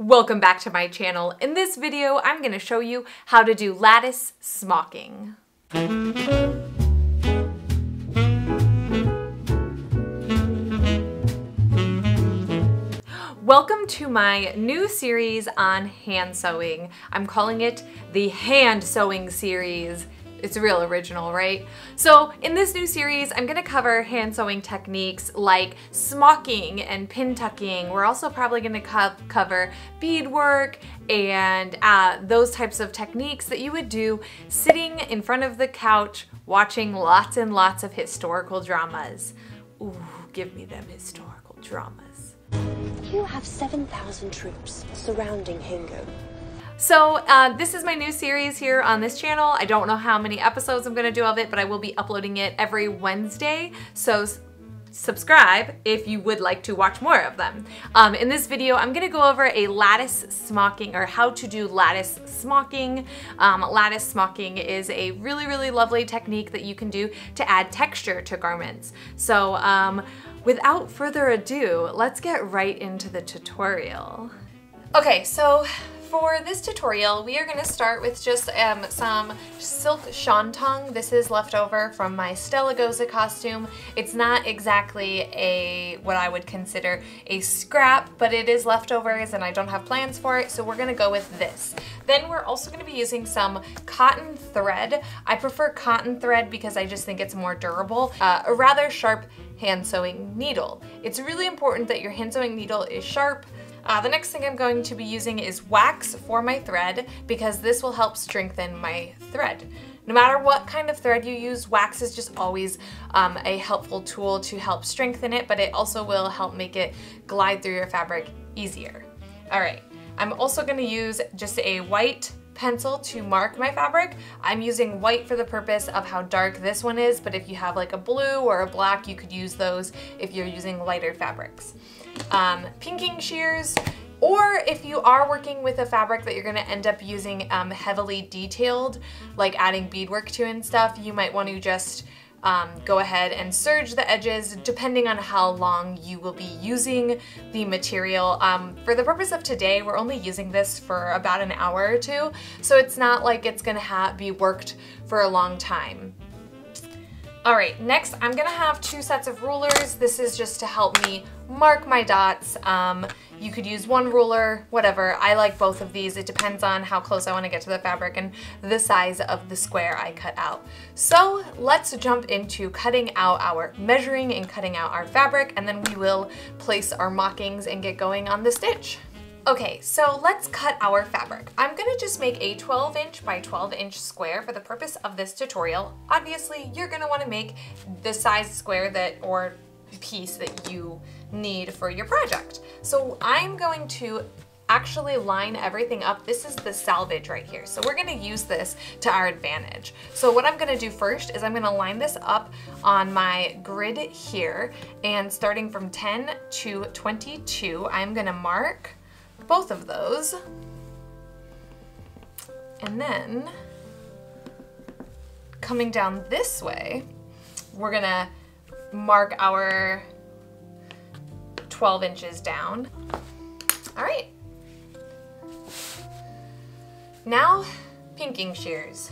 Welcome back to my channel. In this video, I'm going to show you how to do lattice smocking. Welcome to my new series on hand sewing. I'm calling it the hand sewing series. It's real original, right? So in this new series, I'm gonna cover hand sewing techniques like smocking and pin tucking. We're also probably gonna cover beadwork and those types of techniques that you would do sitting in front of the couch watching lots and lots of historical dramas. Ooh, give me them historical dramas. You have 7,000 troops surrounding Hingo. So this is my new series here on this channel. I don't know how many episodes I'm gonna do of it, but I will be uploading it every Wednesday. So subscribe if you would like to watch more of them. In this video, I'm gonna go over a lattice smocking, or how to do lattice smocking. Lattice smocking is a really lovely technique that you can do to add texture to garments. So without further ado, let's get right into the tutorial. Okay, so for this tutorial, we are going to start with just some silk shantung. This is left over from my Stella Goza costume. It's not exactly what I would consider a scrap, but it is leftovers and I don't have plans for it, so we're going to go with this. Then we're also going to be using some cotton thread. I prefer cotton thread because I just think it's more durable. A rather sharp hand sewing needle. It's really important that your hand sewing needle is sharp. The next thing I'm going to be using is wax for my thread because this will help strengthen my thread. No matter what kind of thread you use, wax is just always a helpful tool to help strengthen it, but it also will help make it glide through your fabric easier. All right, I'm also going to use just a white pencil to mark my fabric. I'm using white for the purpose of how dark this one is, but if you have like a blue or a black, you could use those if you're using lighter fabrics. Pinking shears, or if you are working with a fabric that you're going to end up using heavily detailed, like adding beadwork to and stuff, you might want to just go ahead and serge the edges depending on how long you will be using the material. For the purpose of today, we're only using this for about an hour or two, so it's not like it's going to be worked for a long time. Alright, next I'm gonna have two sets of rulers. This is just to help me mark my dots. You could use one ruler, whatever. I like both of these. It depends on how close I want to get to the fabric and the size of the square I cut out. So let's jump into cutting out measuring and cutting out our fabric, and then we will place our mockings and get going on the stitch. Okay, so let's cut our fabric. I'm gonna just make a 12-inch by 12-inch square for the purpose of this tutorial. Obviously, you're gonna wanna make the size square or piece that you need for your project. So I'm going to actually line everything up. This is the salvage right here. So we're gonna use this to our advantage. So what I'm gonna do first is I'm gonna line this up on my grid here, and starting from 10 to 22, I'm gonna mark both of those, and then coming down this way, we're gonna mark our 12 inches down. All right, now pinking shears.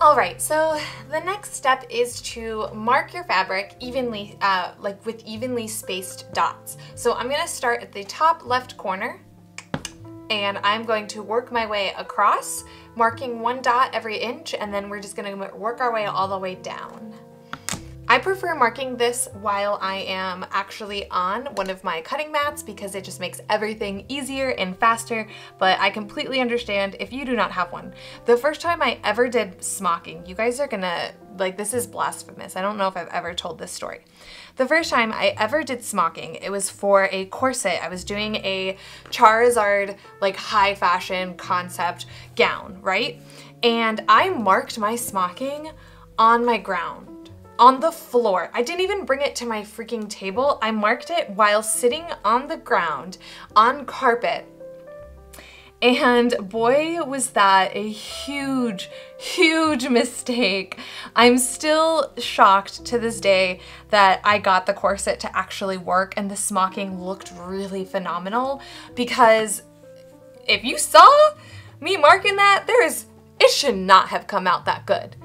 Alright, so the next step is to mark your fabric evenly, with evenly spaced dots. So I'm going to start at the top left corner, and I'm going to work my way across, marking one dot every inch, and then we're just going to work our way all the way down. I prefer marking this while I am actually on one of my cutting mats because it just makes everything easier and faster, but I completely understand if you do not have one. The first time I ever did smocking, you guys are gonna, this is blasphemous. I don't know if I've ever told this story. The first time I ever did smocking, it was for a corset. I was doing a Charizard, high fashion concept gown, right? And I marked my smocking on my ground. On the floor. I didn't even bring it to my freaking table. I marked it while sitting on the ground on carpet. And boy, was that a huge, huge mistake. I'm still shocked to this day that I got the corset to actually work and the smocking looked really phenomenal, because if you saw me marking that, it should not have come out that good.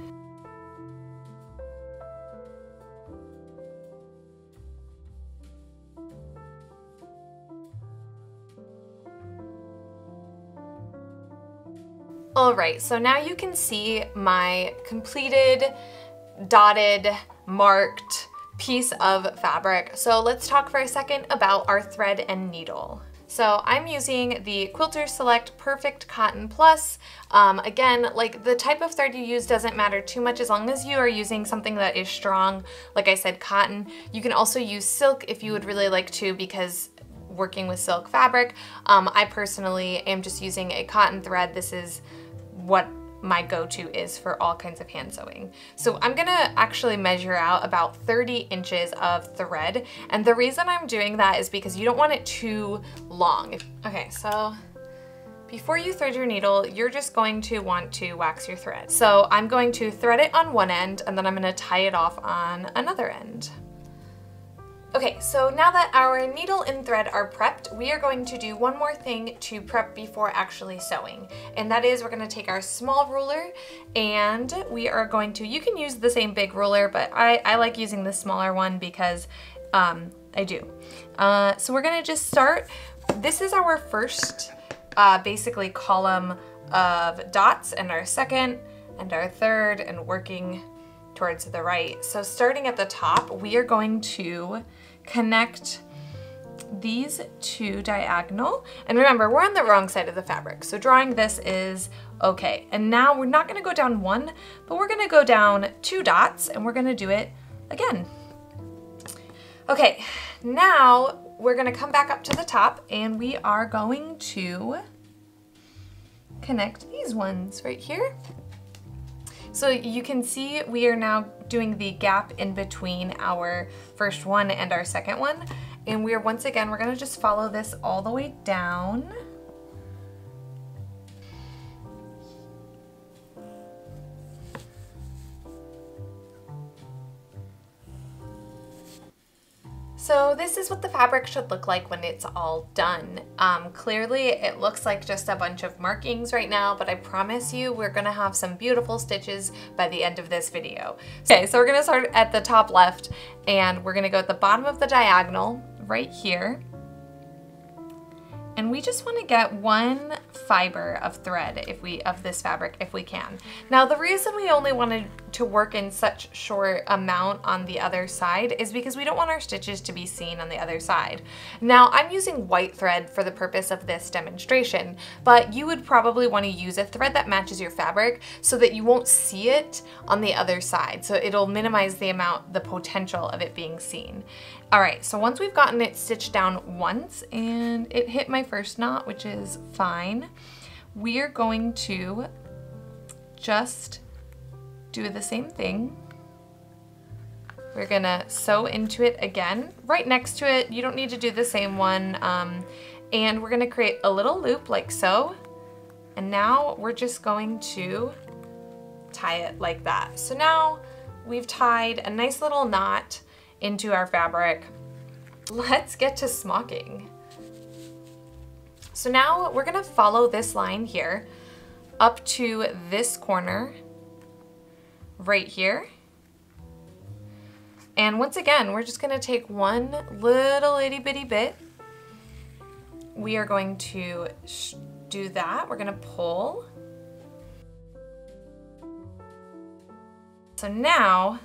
Alright, so now you can see my completed, dotted, marked piece of fabric. So let's talk for a second about our thread and needle. So I'm using the Quilter Select Perfect Cotton Plus. Again, like the type of thread you use doesn't matter too much as long as you are using something that is strong. Like I said, cotton. You can also use silk if you would really like to, because working with silk fabric, I personally am just using a cotton thread. This is what my go-to is for all kinds of hand sewing. So I'm gonna actually measure out about 30 inches of thread, and the reason I'm doing that is because you don't want it too long. Okay, so before you thread your needle, you're just going to want to wax your thread. So I'm going to thread it on one end, and then I'm gonna tie it off on another end. Okay, so now that our needle and thread are prepped, we are going to do one more thing to prep before actually sewing. And that is, we're gonna take our small ruler and we are going to, you can use the same big ruler, but I like using the smaller one because I do. So we're gonna just start. This is our first basically column of dots, and our second and our third, and working towards the right. So starting at the top, we are going to connect these two diagonal. And remember, we're on the wrong side of the fabric, so drawing this is okay. And now we're not gonna go down one, but we're gonna go down 2 dots, and we're gonna do it again. Okay, now we're gonna come back up to the top, and we are going to connect these ones right here. So you can see we are now doing the gap in between our first one and our second one. And we are, once again, we're gonna just follow this all the way down. So this is what the fabric should look like when it's all done. Clearly it looks like just a bunch of markings right now, but I promise you we're gonna have some beautiful stitches by the end of this video. Okay, so we're gonna start at the top left, and we're gonna go at the bottom of the diagonal right here. And we just want to get 1 fiber of thread of this fabric if we can. Now the reason we only wanted to work in such short amount on the other side is because we don't want our stitches to be seen on the other side. Now I'm using white thread for the purpose of this demonstration, but you would probably want to use a thread that matches your fabric so that you won't see it on the other side. So it'll minimize the potential of it being seen. All right, so once we've gotten it stitched down once and it hit my first knot, which is fine, we're going to just do the same thing. We're gonna sew into it again. Right next to it, you don't need to do the same one. And we're gonna create a little loop like so. And now we're just going to tie it like that. So now we've tied a nice little knot into our fabric. Let's get to smocking. So now we're gonna follow this line here up to this corner right here. And once again, we're just gonna take one little itty bitty bit. We are going to do that. We're gonna pull. So now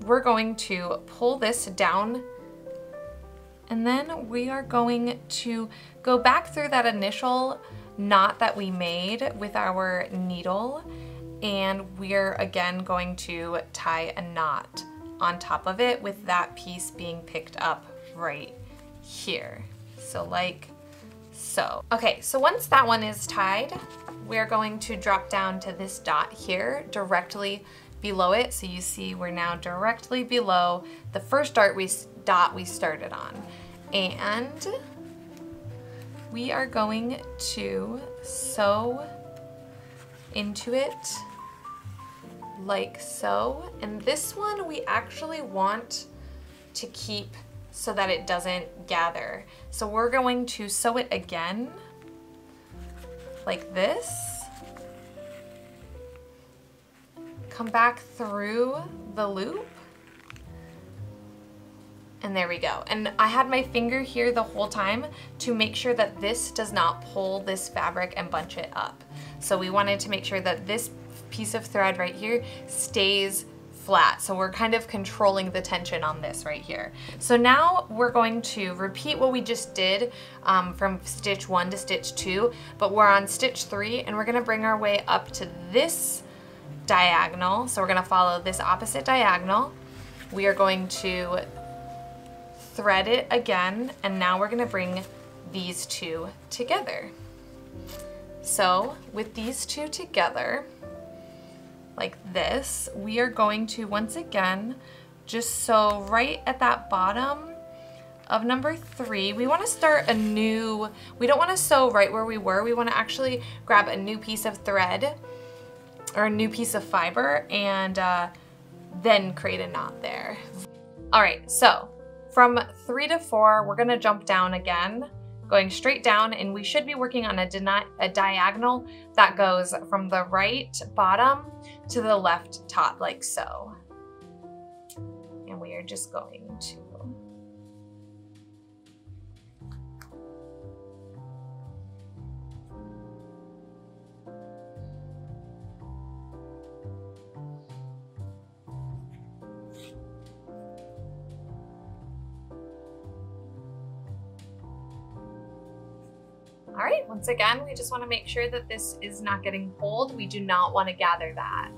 we're going to pull this down, and then we are going to go back through that initial knot that we made with our needle, and we're again going to tie a knot on top of it with that piece being picked up right here. So like so. Okay, so once that one is tied, we're going to drop down to this dot here directly below it. So you see we're now directly below the first dot we started on. And we are going to sew into it like so. And this one we actually want to keep so that it doesn't gather. So we're going to sew it again like this. Come back through the loop. And there we go. And I had my finger here the whole time to make sure that this does not pull this fabric and bunch it up. So we wanted to make sure that this piece of thread right here stays flat. So we're kind of controlling the tension on this right here. So now we're going to repeat what we just did from stitch 1 to stitch 2, but we're on stitch 3 and we're gonna bring our way up to this diagonal. So we're gonna follow this opposite diagonal. We are going to thread it again, and now we're gonna bring these two together. So with these two together, like this, we are going to once again just sew right at that bottom of number 3. We want to start a new, we don't want to sew right where we were. We want to actually grab a new piece of thread or a new piece of fiber and then create a knot there. All right, so from 3 to 4, we're going to jump down again, going straight down, and we should be working on a diagonal that goes from the right bottom to the left top, like so. And we are just going to All right, once again, we just want to make sure that this is not getting pulled. We do not want to gather that.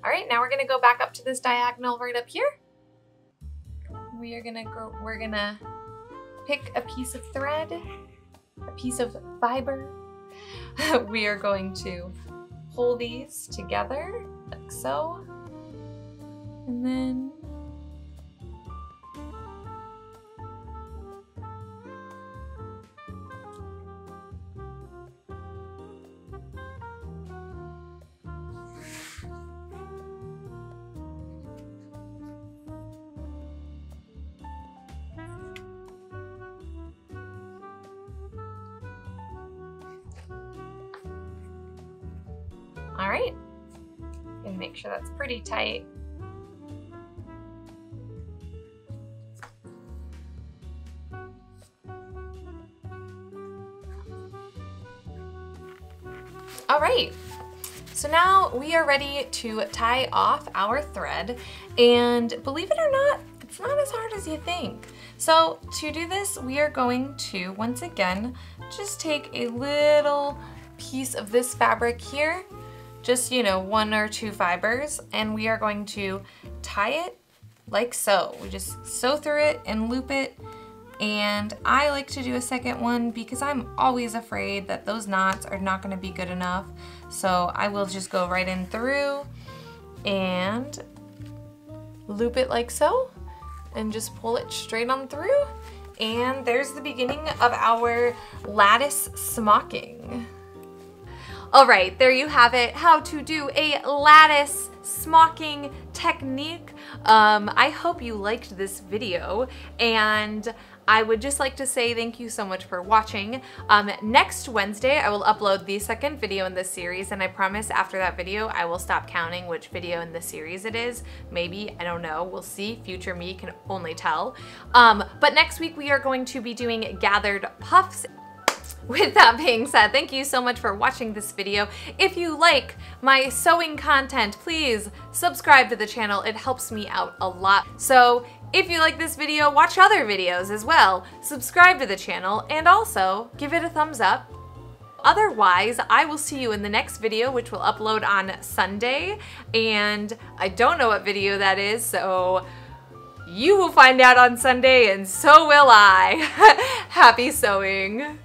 All right, now we're going to go back up to this diagonal right up here. We're gonna pick a piece of thread, a piece of fiber. We are going to pull these together like so, and then all right, and make sure that's pretty tight. All right, so now we are ready to tie off our thread, and believe it or not, it's not as hard as you think. So to do this, we are going to, once again, just take a little piece of this fabric here, just, you know, 1 or 2 fibers, and we are going to tie it like so. We just sew through it and loop it, and I like to do a second one because I'm always afraid that those knots are not going to be good enough. So I will just go right in through and loop it like so, and just pull it straight on through, and there's the beginning of our lattice smocking. All right, there you have it, how to do a lattice smocking technique. I hope you liked this video, and I would just like to say thank you so much for watching. Next Wednesday, I will upload the second video in this series, and I promise after that video, I will stop counting which video in the series it is. Maybe, I don't know, we'll see. Future me can only tell. But next week, we are going to be doing gathered puffs. With that being said, thank you so much for watching this video. If you like my sewing content, please subscribe to the channel. It helps me out a lot. So if you like this video, watch other videos as well. Subscribe to the channel and also give it a thumbs up. Otherwise, I will see you in the next video, which will upload on Sunday. And I don't know what video that is, so you will find out on Sunday, and so will I. Happy sewing.